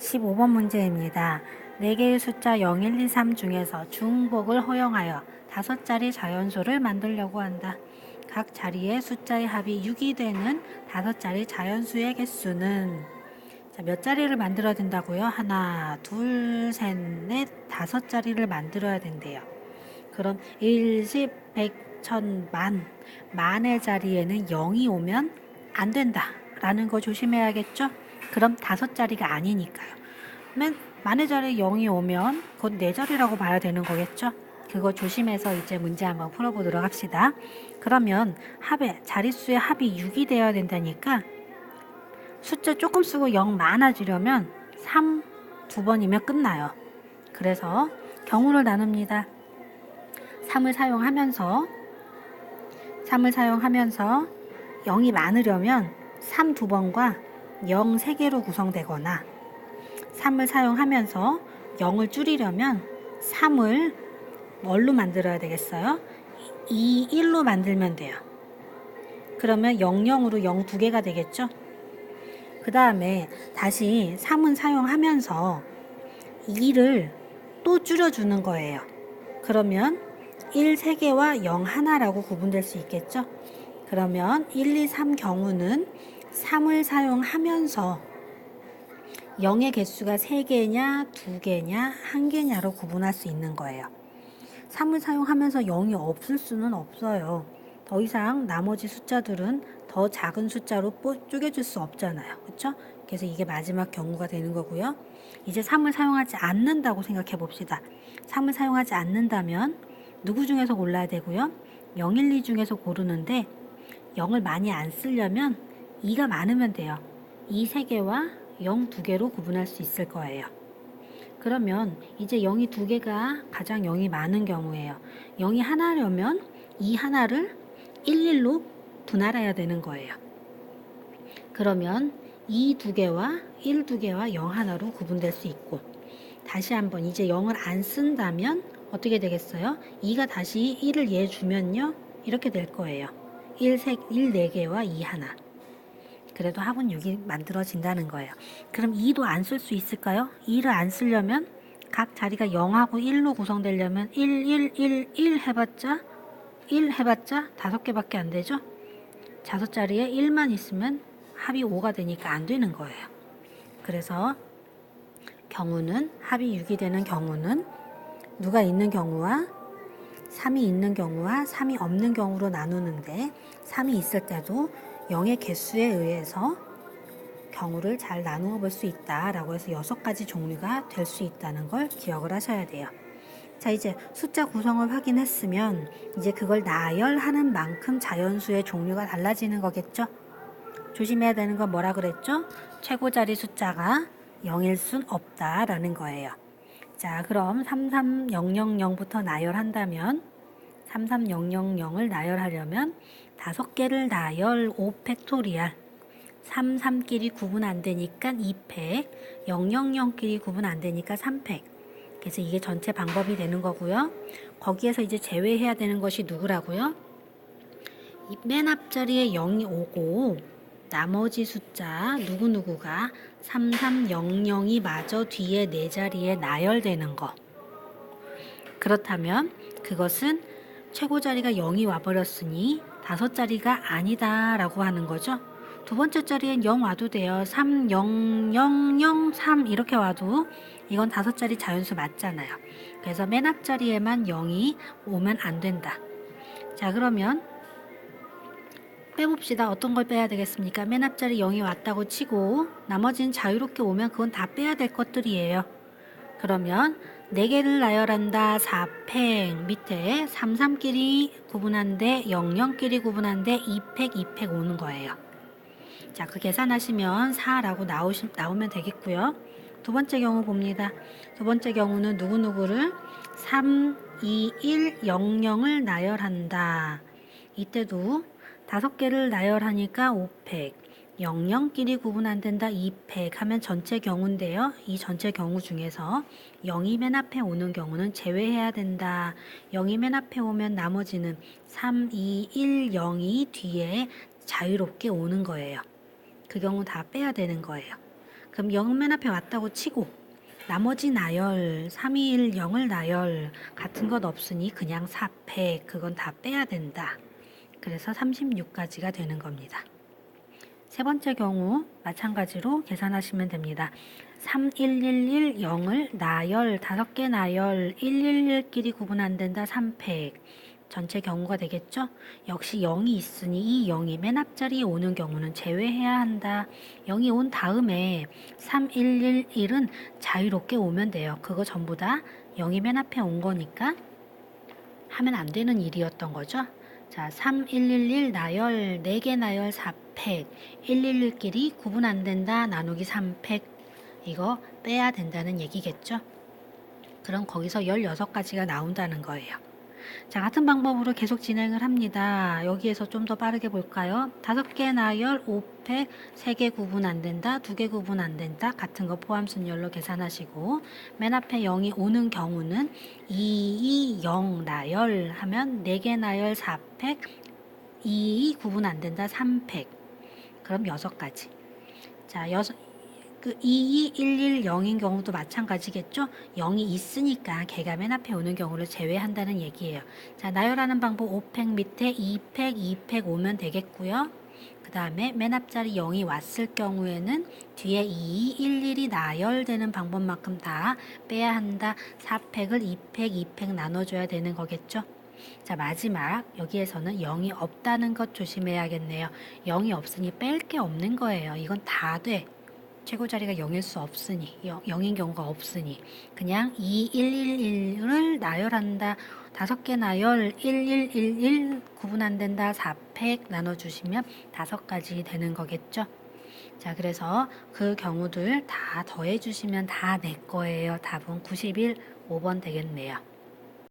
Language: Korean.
15번 문제입니다. 4개의 숫자 0, 1, 2, 3 중에서 중복을 허용하여 5자리 자연수를 만들려고 한다. 각 자리의 숫자의 합이 6이 되는 5자리 자연수의 개수는 몇 자리를 만들어야 된다고요? 하나, 둘, 셋, 넷, 5자리를 만들어야 된대요. 그럼 1, 10, 100, 1000, 만의 자리에는 0이 오면 안 된다 라는 거 조심해야겠죠? 그럼 5자리가 아니니까요. 만의 자리에 0이 오면 곧 4자리라고 봐야 되는 거겠죠? 그거 조심해서 이제 문제 한번 풀어보도록 합시다. 그러면 자릿수의 합이 6이 되어야 된다니까 숫자 조금 쓰고 0 많아지려면 3 2번이면 끝나요. 그래서 경우를 나눕니다. 3을 사용하면서 0이 많으려면 3 2번과 0 3개로 구성되거나 3을 사용하면서 0을 줄이려면 3을 뭘로 만들어야 되겠어요? 2, 1로 만들면 돼요. 그러면 0, 0으로 0 2개가 되겠죠? 그 다음에 다시 3은 사용하면서 2를 또 줄여주는 거예요. 그러면 1 3개와 0 1라고 구분될 수 있겠죠? 그러면 1, 2, 3 경우는 3을 사용하면서 0의 개수가 3개냐, 2개냐, 1개냐로 구분할 수 있는 거예요. 3을 사용하면서 0이 없을 수는 없어요. 더 이상 나머지 숫자들은 더 작은 숫자로 쪼개줄 수 없잖아요. 그렇죠? 그래서 이게 마지막 경우가 되는 거고요. 이제 3을 사용하지 않는다고 생각해 봅시다. 3을 사용하지 않는다면 누구 중에서 골라야 되고요? 0, 1, 2 중에서 고르는데 0을 많이 안 쓰려면 2가 많으면 돼요. 2 3개와 0 2개로 구분할 수 있을 거예요. 그러면 이제 0이 2개가 가장 0이 많은 경우예요. 0이 하나려면 2 하나를 1, 1로 분할해야 되는 거예요. 그러면 2 2개와 1 2개와 0 하나로 구분될 수 있고 다시 한번 이제 0을 안 쓴다면 어떻게 되겠어요? 2가 다시 1을 얘 주면요. 이렇게 될 거예요. 1 4개와 2 하나. 그래도 합은 6이 만들어진다는 거예요. 그럼 2도 안 쓸 수 있을까요? 2를 안 쓰려면 각 자리가 0하고 1로 구성되려면 1 해봤자 5개밖에 안 되죠? 5자리에 1만 있으면 합이 5가 되니까 안 되는 거예요. 그래서 합이 6이 되는 경우는 누가 있는 경우와 3이 있는 경우와 3이 없는 경우로 나누는데 3이 있을 때도 0의 개수에 의해서 경우를 잘 나누어 볼 수 있다라고 해서 6가지 종류가 될 수 있다는 걸 기억을 하셔야 돼요. 자, 이제 숫자 구성을 확인했으면 이제 그걸 나열하는 만큼 자연수의 종류가 달라지는 거겠죠? 조심해야 되는 건 뭐라 그랬죠? 최고 자리 숫자가 0일 순 없다라는 거예요. 자, 그럼 33000부터 나열한다면 33000을 나열하려면 5개를 나열 5팩토리알 33끼리 구분 안 되니까 2팩 000끼리 구분 안 되니까 3팩 그래서 이게 전체 방법이 되는 거고요. 거기에서 이제 제외해야 되는 것이 누구라고요? 맨 앞자리에 0이 오고 나머지 숫자 누구누구가 3300이 마저 뒤에 4자리에 나열되는 거. 그렇다면 그것은 최고 자리가 0이 와버렸으니 5자리가 아니다 라고 하는 거죠. 두 번째 자리엔 0 와도 돼요. 3, 0, 0, 0, 3 이렇게 와도 이건 5자리 자연수 맞잖아요. 그래서 맨 앞자리에만 0이 오면 안 된다. 자, 그러면 빼봅시다. 어떤 걸 빼야 되겠습니까? 맨 앞자리 0이 왔다고 치고 나머지는 자유롭게 오면 그건 다 빼야 될 것들이에요. 그러면 4개를 나열한다. 4팩 밑에 33끼리 구분한데 00끼리 구분한데 2팩 오는 거예요. 자, 그 계산하시면 4라고 나오면 되겠고요. 두 번째 경우 봅니다. 두 번째 경우는 누구누구를 3, 2, 1, 00을 나열한다. 이때도 5개를 나열하니까 5팩 00끼리 구분 안 된다 2팩 하면 전체 경우인데요. 이 전체 경우 중에서 0이 맨 앞에 오는 경우는 제외해야 된다. 0이 맨 앞에 오면 나머지는 3, 2, 1, 0이 뒤에 자유롭게 오는 거예요. 그 경우 다 빼야 되는 거예요. 그럼 0은 맨 앞에 왔다고 치고 나머지 나열 3, 2, 1, 0을 나열 같은 것 없으니 그냥 4팩 그건 다 빼야 된다. 그래서 36까지가 되는 겁니다. 세 번째 경우 마찬가지로 계산하시면 됩니다. 3, 1, 1, 1, 0을 나열 5개 나열 111끼리 구분 안 된다 3팩 전체 경우가 되겠죠? 역시 0이 있으니 이 0이 맨 앞자리에 오는 경우는 제외해야 한다. 0이 온 다음에 3, 1, 1, 1은 자유롭게 오면 돼요. 그거 전부 다 0이 맨 앞에 온 거니까 하면 안 되는 일이었던 거죠. 자, 3, 1, 1, 1 나열 4개 나열 4팩 111끼리 구분 안 된다 나누기 3팩 이거 빼야 된다는 얘기겠죠. 그럼 거기서 16가지가 나온다는 거예요. 자, 같은 방법으로 계속 진행을 합니다. 여기에서 좀 더 빠르게 볼까요? 5개 나열 5팩 3개 구분 안 된다 2개 구분 안 된다 같은 거 포함 순열로 계산하시고 맨 앞에 0이 오는 경우는 2, 2, 0 나열 하면 4개 나열 4팩 2, 2 구분 안 된다 3팩 그럼 6가지. 자, 2, 2, 1, 1, 0인 경우도 마찬가지겠죠? 0이 있으니까 걔가 맨 앞에 오는 경우를 제외한다는 얘기예요. 자, 나열하는 방법 5팩 밑에 2팩, 2팩 오면 되겠고요. 그 다음에 맨 앞자리 0이 왔을 경우에는 뒤에 2, 1, 1이 나열되는 방법만큼 다 빼야 한다. 4팩을 2팩, 2팩 나눠줘야 되는 거겠죠? 자, 마지막 여기에서는 0이 없다는 것 조심해야겠네요. 0이 없으니 뺄 게 없는 거예요. 이건 다 돼. 최고 자리가 0일 수 없으니 0인 경우가 없으니 그냥 2, 1, 1, 1을 나열한다. 5개 나열 1, 1, 1, 1 구분 안 된다. 4팩 나눠주시면 5가지 되는 거겠죠. 자, 그래서 그 경우들 다 더해주시면 다 내 거예요. 답은 91, 5번 되겠네요.